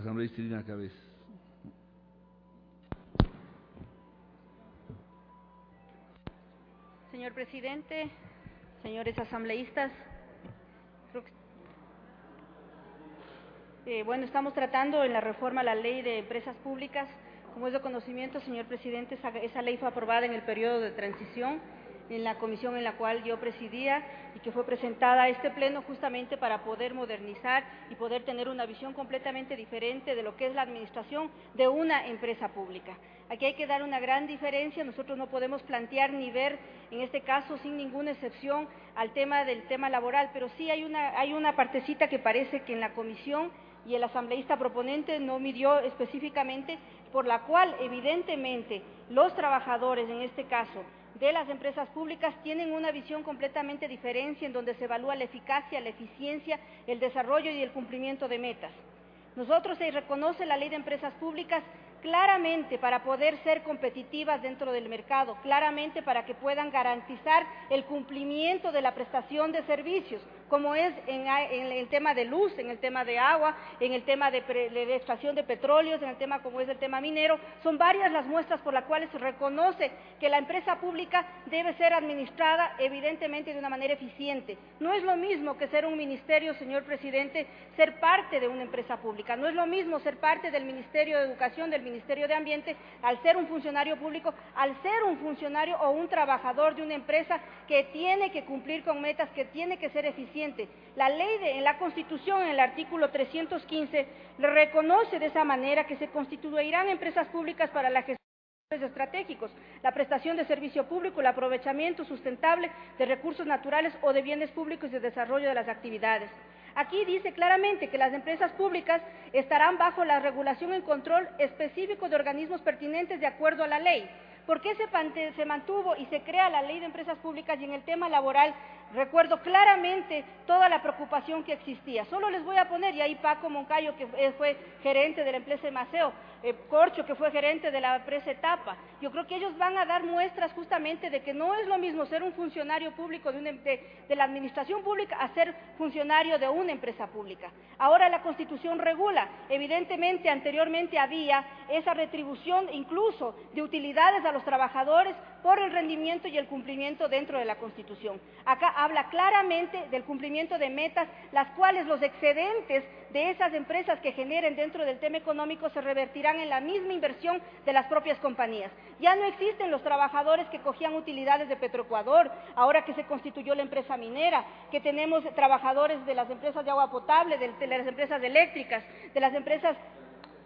Asambleísta Irina Cabezas. Señor presidente, señores asambleístas, bueno, estamos tratando en la reforma a la ley de empresas públicas. Como es de conocimiento, señor presidente, esa ley fue aprobada en el periodo de transición en la comisión en la cual yo presidía y que fue presentada a este pleno justamente para poder modernizar y poder tener una visión completamente diferente de lo que es la administración de una empresa pública. Aquí hay que dar una gran diferencia. Nosotros no podemos plantear ni ver, en este caso, sin ninguna excepción, al tema del tema laboral, pero sí hay una partecita que parece que en la comisión y el asambleísta proponente no midió específicamente, por la cual evidentemente los trabajadores, en este caso, de las empresas públicas tienen una visión completamente diferente en donde se evalúa la eficacia, la eficiencia, el desarrollo y el cumplimiento de metas. Nosotros se reconoce la ley de empresas públicas claramente para poder ser competitivas dentro del mercado, claramente para que puedan garantizar el cumplimiento de la prestación de servicios, como es en el tema de luz, en el tema de agua, en el tema de extracción de petróleos, en el tema como es el tema minero. Son varias las muestras por las cuales se reconoce que la empresa pública debe ser administrada evidentemente de una manera eficiente. No es lo mismo que ser un ministerio, señor presidente, ser parte de una empresa pública. No es lo mismo ser parte del Ministerio de Educación, del Ministerio de Ambiente, al ser un funcionario público, al ser un funcionario o un trabajador de una empresa que tiene que cumplir con metas, que tiene que ser eficiente. La ley en la Constitución, en el artículo 315, le reconoce de esa manera que se constituirán empresas públicas para la gestión estratégicos, la prestación de servicio público, el aprovechamiento sustentable de recursos naturales o de bienes públicos y el desarrollo de las actividades. Aquí dice claramente que las empresas públicas estarán bajo la regulación y control específico de organismos pertinentes de acuerdo a la ley. ¿Por qué se mantuvo y se crea la ley de empresas públicas? Y en el tema laboral recuerdo claramente toda la preocupación que existía. Solo les voy a poner, y ahí Paco Moncayo, que fue gerente de la empresa Maceo, Corcho, que fue gerente de la empresa Etapa. Yo creo que ellos van a dar muestras justamente de que no es lo mismo ser un funcionario público de la administración pública a ser funcionario de una empresa pública. Ahora la Constitución regula, evidentemente anteriormente había esa retribución incluso de utilidades a los trabajadores por el rendimiento y el cumplimiento dentro de la Constitución. Acá habla claramente del cumplimiento de metas, las cuales los excedentes de esas empresas que generen dentro del tema económico se revertirán en la misma inversión de las propias compañías. Ya no existen los trabajadores que cogían utilidades de Petroecuador, ahora que se constituyó la empresa minera, que tenemos trabajadores de las empresas de agua potable, de las empresas eléctricas, de las empresas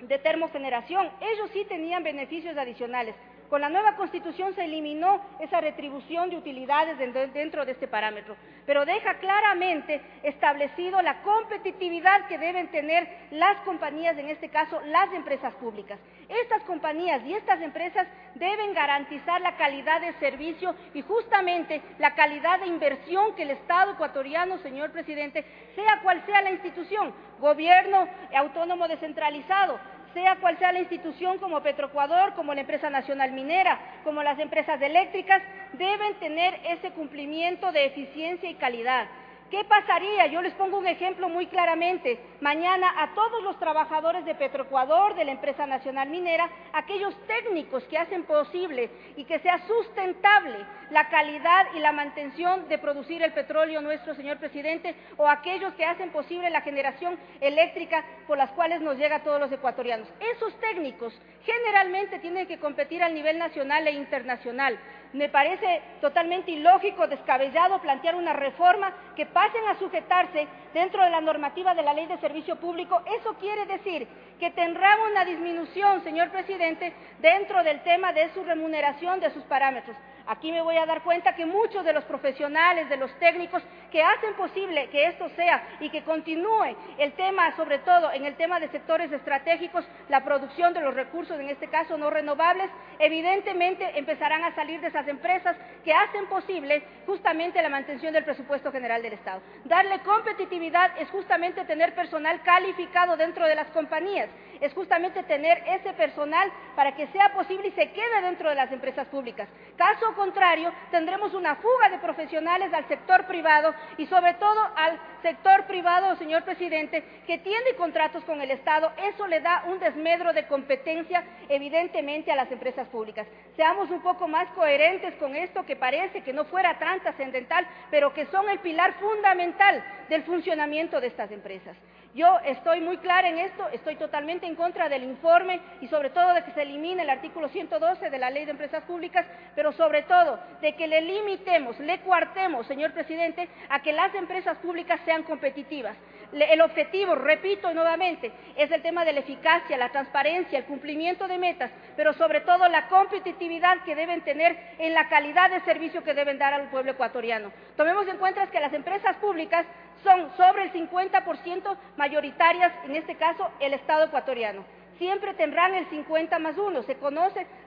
de termogeneración. Ellos sí tenían beneficios adicionales. Con la nueva Constitución se eliminó esa retribución de utilidades dentro de este parámetro, pero deja claramente establecido la competitividad que deben tener las compañías, en este caso las empresas públicas. Estas compañías y estas empresas deben garantizar la calidad de servicio y justamente la calidad de inversión que el Estado ecuatoriano, señor presidente, sea cual sea la institución, gobierno autónomo descentralizado, sea cual sea la institución como Petroecuador, como la empresa nacional minera, como las empresas eléctricas, deben tener ese cumplimiento de eficiencia y calidad. ¿Qué pasaría? Yo les pongo un ejemplo muy claramente. Mañana a todos los trabajadores de Petroecuador, de la empresa nacional minera, aquellos técnicos que hacen posible y que sea sustentable la calidad y la mantención de producir el petróleo nuestro, señor presidente, o aquellos que hacen posible la generación eléctrica por las cuales nos llega a todos los ecuatorianos. Esos técnicos generalmente tienen que competir a nivel nacional e internacional. Me parece totalmente ilógico, descabellado plantear una reforma que pasen a sujetarse dentro de la normativa de la Ley de Servicio Público. Eso quiere decir que tendrán una disminución, señor presidente, dentro del tema de su remuneración, de sus parámetros. Aquí me voy a dar cuenta que muchos de los profesionales, de los técnicos que hacen posible que esto sea y que continúe el tema, sobre todo en el tema de sectores estratégicos, la producción de los recursos, en este caso no renovables, evidentemente empezarán a salir de esas empresas que hacen posible justamente la mantención del presupuesto general del Estado. Darle competitividad es justamente tener personal calificado dentro de las compañías. es justamente tener ese personal para que sea posible y se quede dentro de las empresas públicas. Caso contrario, tendremos una fuga de profesionales al sector privado y sobre todo al sector privado, señor presidente, que tiene contratos con el Estado. Eso le da un desmedro de competencia evidentemente a las empresas públicas. Seamos un poco más coherentes con esto, que parece que no fuera tan trascendental, pero que son el pilar fundamental del funcionamiento de estas empresas. Yo estoy muy clara en esto, estoy totalmente en contra del informe y sobre todo de que se elimine el artículo 112 de la Ley de Empresas Públicas, pero sobre todo de que le limitemos, le coartemos, señor presidente, a que las empresas públicas sean competitivas. El objetivo, repito nuevamente, es el tema de la eficacia, la transparencia, el cumplimiento de metas, pero sobre todo la competitividad que deben tener en la calidad de servicio que deben dar al pueblo ecuatoriano. Tomemos en cuenta que las empresas públicas son sobre el 50% mayoritarias, en este caso el Estado ecuatoriano. Siempre tendrán el 50+1,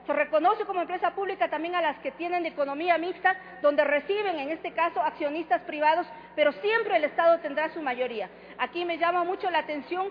se reconoce como empresa pública también a las que tienen economía mixta, donde reciben en este caso accionistas privados, pero siempre el Estado tendrá su mayoría. Aquí me llama mucho la atención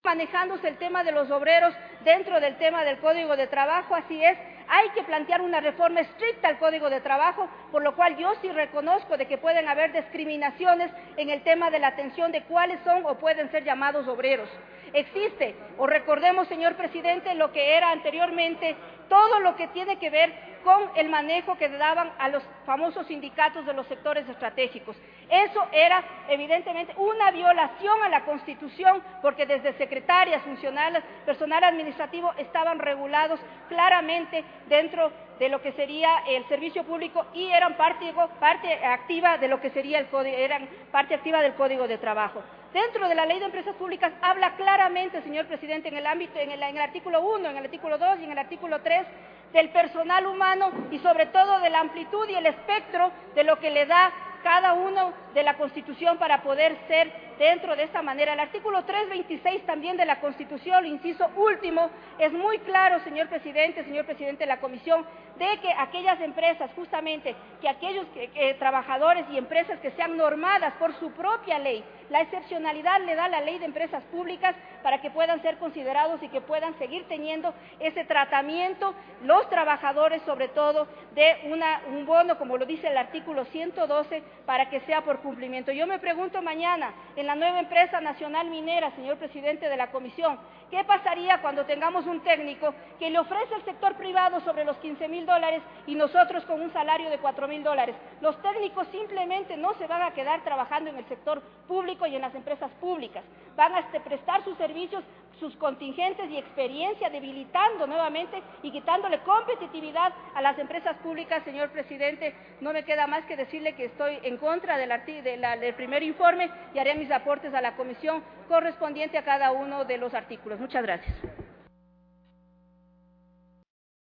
manejándose el tema de los obreros dentro del tema del Código de Trabajo. Así es, hay que plantear una reforma estricta al Código de Trabajo, por lo cual yo sí reconozco de que pueden haber discriminaciones en el tema de la atención de cuáles son o pueden ser llamados obreros. Existe, o recordemos, señor presidente, lo que era anteriormente todo lo que tiene que ver con el manejo que daban a los famosos sindicatos de los sectores estratégicos. Eso era evidentemente una violación a la Constitución, porque desde secretarias, funcionarios, personal administrativo estaban regulados claramente dentro de lo que sería el servicio público y eran parte activa de lo que sería eran parte activa del Código de Trabajo. Dentro de la Ley de Empresas Públicas habla claramente, señor presidente, en el artículo 1, en el artículo 2 y en el artículo 3, del personal humano y sobre todo de la amplitud y el espectro de lo que le da cada uno de la Constitución para poder ser dentro de esta manera. El artículo 326 también de la Constitución, el inciso último, es muy claro, señor presidente de la Comisión, de que aquellas empresas, justamente, que aquellos trabajadores y empresas que sean normadas por su propia ley, la excepcionalidad le da la Ley de Empresas Públicas para que puedan ser considerados y que puedan seguir teniendo ese tratamiento los trabajadores, sobre todo de un bono, como lo dice el artículo 112, para que sea por cumplimiento. Yo me pregunto mañana, en la nueva empresa nacional minera, señor presidente de la Comisión, ¿qué pasaría cuando tengamos un técnico que le ofrece al sector privado sobre los $15.000 y nosotros con un salario de $4.000? Los técnicos simplemente no se van a quedar trabajando en el sector público y en las empresas públicas. Van a prestar sus servicios, sus contingentes y experiencia, debilitando nuevamente y quitándole competitividad a las empresas públicas. Señor presidente, no me queda más que decirle que estoy en contra del primer informe y haré mis aportes a la comisión correspondiente a cada uno de los artículos. Muchas gracias.